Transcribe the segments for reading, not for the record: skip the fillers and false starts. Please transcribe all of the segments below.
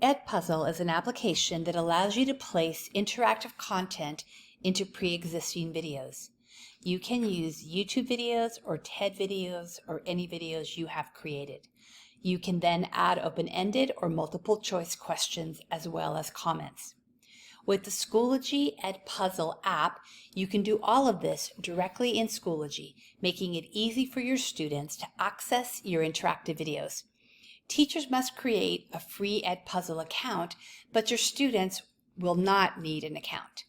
EdPuzzle is an application that allows you to place interactive content into pre-existing videos. You can use YouTube videos or TED videos or any videos you have created. You can then add open-ended or multiple choice questions as well as comments. With the Schoology EdPuzzle app, you can do all of this directly in Schoology, making it easy for your students to access your interactive videos. Teachers must create a free EdPuzzle account, but your students will not need an account.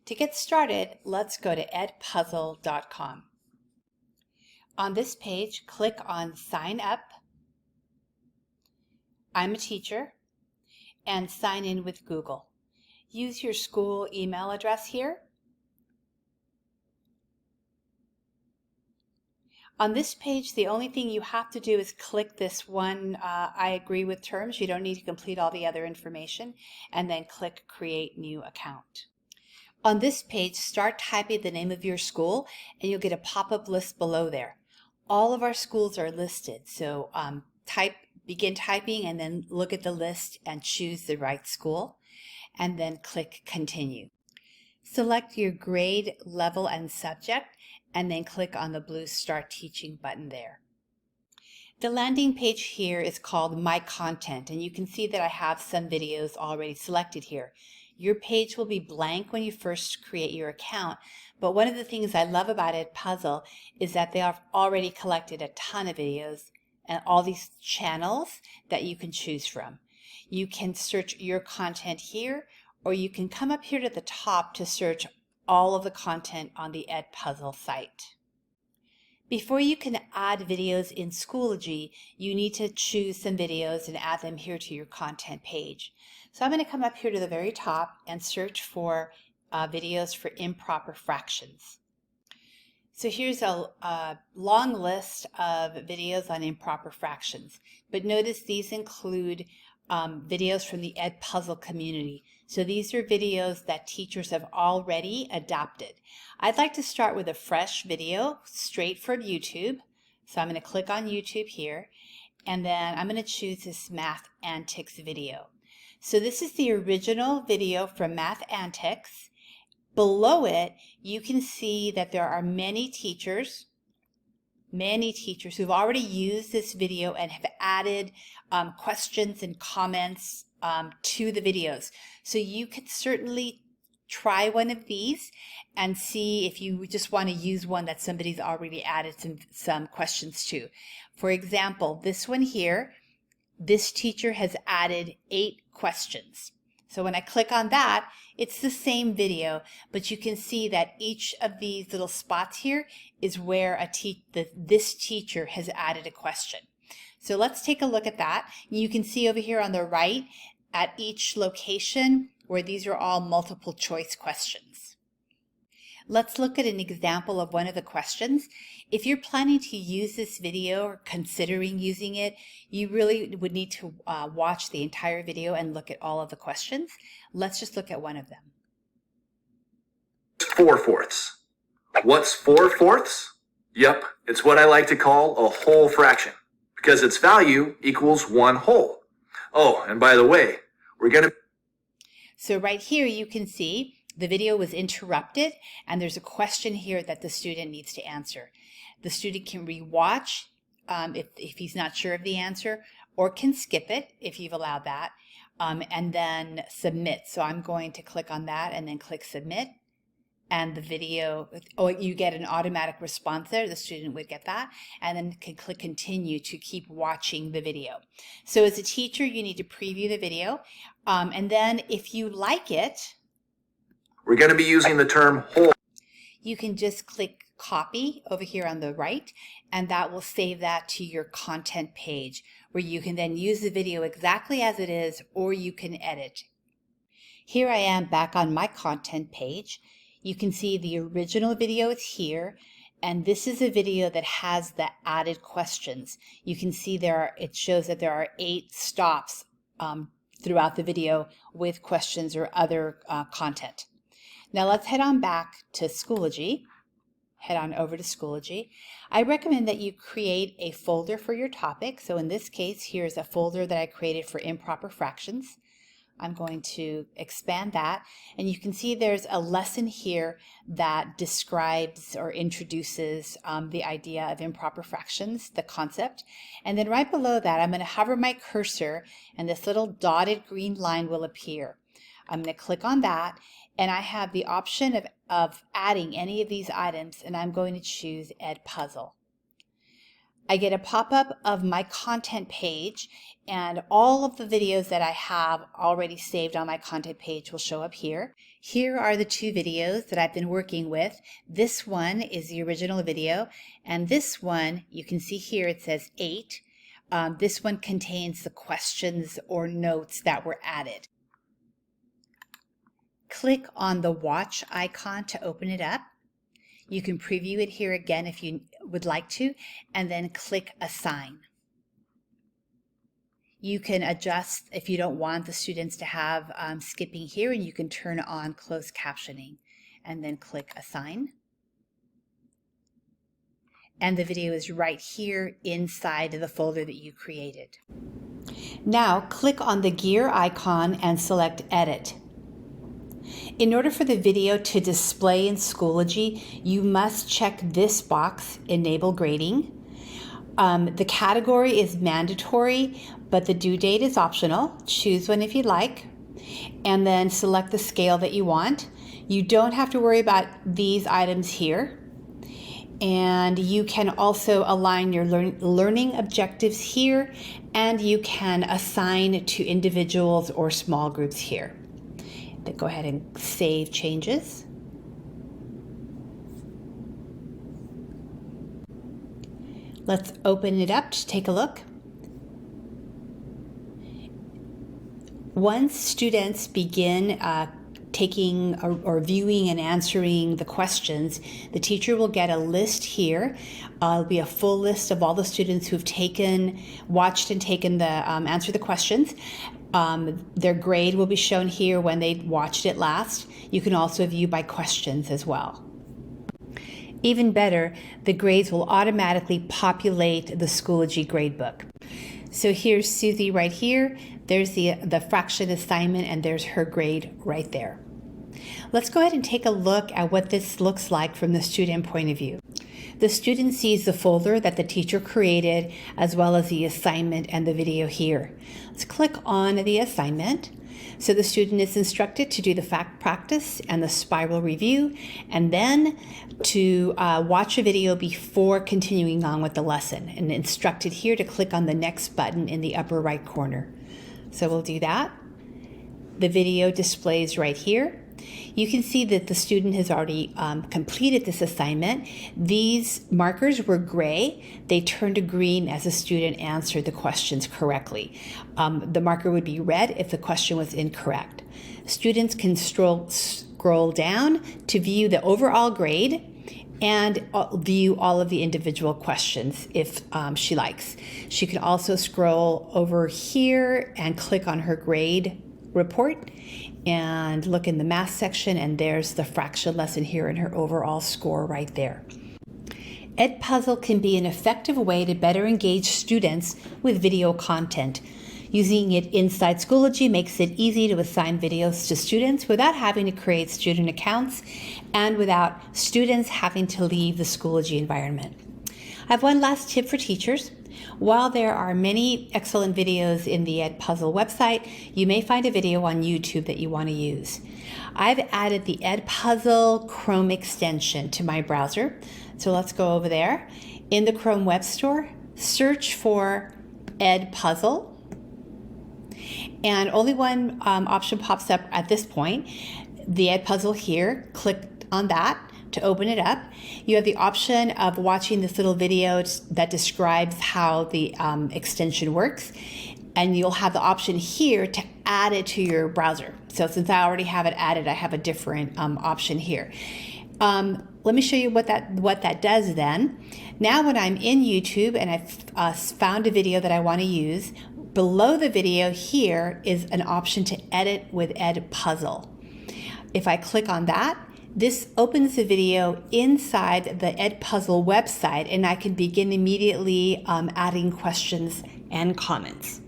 To get started, let's go to edpuzzle.com. On this page, click on Sign Up, I'm a teacher, and sign in with Google. Use your school email address here. On this page, the only thing you have to do is click this one, I agree with terms. You don't need to complete all the other information, and then click Create New Account. On this page, start typing the name of your school, and you'll get a pop-up list below there. All of our schools are listed, so begin typing and then look at the list and choose the right school, and then click Continue. Select your grade, level, and subject, and then click on the blue Start Teaching button there. The landing page here is called My Content, and you can see that I have some videos already selected here. Your page will be blank when you first create your account, but one of the things I love about EdPuzzle is that they have already collected a ton of videos and all these channels that you can choose from. You can search your content here, or you can come up here to the top to search all of the content on the EdPuzzle site. Before you can add videos in Schoology, you need to choose some videos and add them here to your content page. So I'm going to come up here to the very top and search for videos for improper fractions. So here's a long list of videos on improper fractions, but notice these include videos from the EdPuzzle community. So these are videos that teachers have already adapted. I'd like to start with a fresh video straight from YouTube. So I'm going to click on YouTube here, and then I'm going to choose this Math Antics video. So this is the original video from Math Antics. Below it, you can see that there are many teachers who've already used this video and have added questions and comments to the videos. So you could certainly try one of these and see if you just want to use one that somebody's already added some questions to. For example, this one here, this teacher has added 8 questions. So when I click on that, it's the same video, but you can see that each of these little spots here is where this teacher has added a question. So let's take a look at that. You can see over here on the right at each location where these are all multiple choice questions. Let's look at an example of one of the questions. If you're planning to use this video or considering using it, you really would need to watch the entire video and look at all of the questions. Let's just look at one of them. 4/4. What's 4/4? Yep, it's what I like to call a whole fraction, because its value equals 1 whole. Oh, and by the way, So right here you can see the video was interrupted, and there's a question here that the student needs to answer. The student can rewatch if he's not sure of the answer, or can skip it if you've allowed that, and then submit. So I'm going to click on that and then click submit, and the video, you get an automatic response there. The student would get that, and then can click continue to keep watching the video. So as a teacher, you need to preview the video, and then if you like it, we're going to be using the term whole. You can just click copy over here on the right, and that will save that to your content page, where you can then use the video exactly as it is, or you can edit. Here I am back on my content page. You can see the original video is here, and this is a video that has the added questions. You can see it shows that there are 8 stops throughout the video with questions or other content. Now let's head on back to Schoology. Head on over to Schoology. I recommend that you create a folder for your topic. So in this case, here's a folder that I created for improper fractions. I'm going to expand that, and you can see there's a lesson here that describes or introduces the idea of improper fractions, the concept. And then right below that, I'm going to hover my cursor and this little dotted green line will appear. I'm going to click on that, and I have the option of adding any of these items, and I'm going to choose EdPuzzle. I get a pop-up of my content page, and all of the videos that I have already saved on my content page will show up here. Here are the two videos that I've been working with. This one is the original video, and this one, you can see here it says 8. This one contains the questions or notes that were added. Click on the watch icon to open it up. You can preview it here again if you would like to, and then click Assign. You can adjust if you don't want the students to have skipping here, and you can turn on closed captioning, and then click Assign. And the video is right here inside the folder that you created. Now click on the gear icon and select Edit. In order for the video to display in Schoology, you must check this box, Enable Grading. The category is mandatory, but the due date is optional. Choose one if you'd like, and then select the scale that you want. You don't have to worry about these items here. And you can also align your learning objectives here, and you can assign to individuals or small groups here. Then go ahead and save changes. Let's open it up to take a look. Once students begin taking or viewing and answering the questions, the teacher will get a list here. It'll be a full list of all the students who've watched and taken the answer the questions. Their grade will be shown here when they watched it last. You can also view by questions as well. Even better, the grades will automatically populate the Schoology gradebook. So here's Susie right here. There's the fraction assignment, and there's her grade right there. Let's go ahead and take a look at what this looks like from the student point of view. The student sees the folder that the teacher created, as well as the assignment and the video here. Let's click on the assignment. So the student is instructed to do the fact practice and the spiral review, and then to watch a video before continuing on with the lesson, and instructed here to click on the next button in the upper right corner. So we'll do that. The video displays right here. You can see that the student has already completed this assignment. These markers were gray. They turned to green as the student answered the questions correctly. The marker would be red if the question was incorrect. Students can scroll down to view the overall grade and view all of the individual questions if she likes. She can also scroll over here and click on her grade report and look in the math section, and there's the fraction lesson here and her overall score right there. EdPuzzle can be an effective way to better engage students with video content. Using it inside Schoology makes it easy to assign videos to students without having to create student accounts and without students having to leave the Schoology environment. I have one last tip for teachers. While there are many excellent videos in the EdPuzzle website, you may find a video on YouTube that you want to use. I've added the EdPuzzle Chrome extension to my browser. So let's go over there. In the Chrome Web Store, search for EdPuzzle. And only one option pops up at this point, the EdPuzzle here. Click on that to open it up. You have the option of watching this little video that describes how the extension works, and you'll have the option here to add it to your browser. So since I already have it added, I have a different option here. Let me show you what that does then. Now when I'm in YouTube and I've found a video that I want to use, below the video here is an option to edit with EdPuzzle. If I click on that, this opens the video inside the EdPuzzle website, and I can begin immediately adding questions and comments.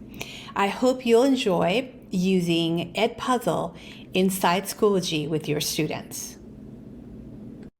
I hope you'll enjoy using EdPuzzle inside Schoology with your students.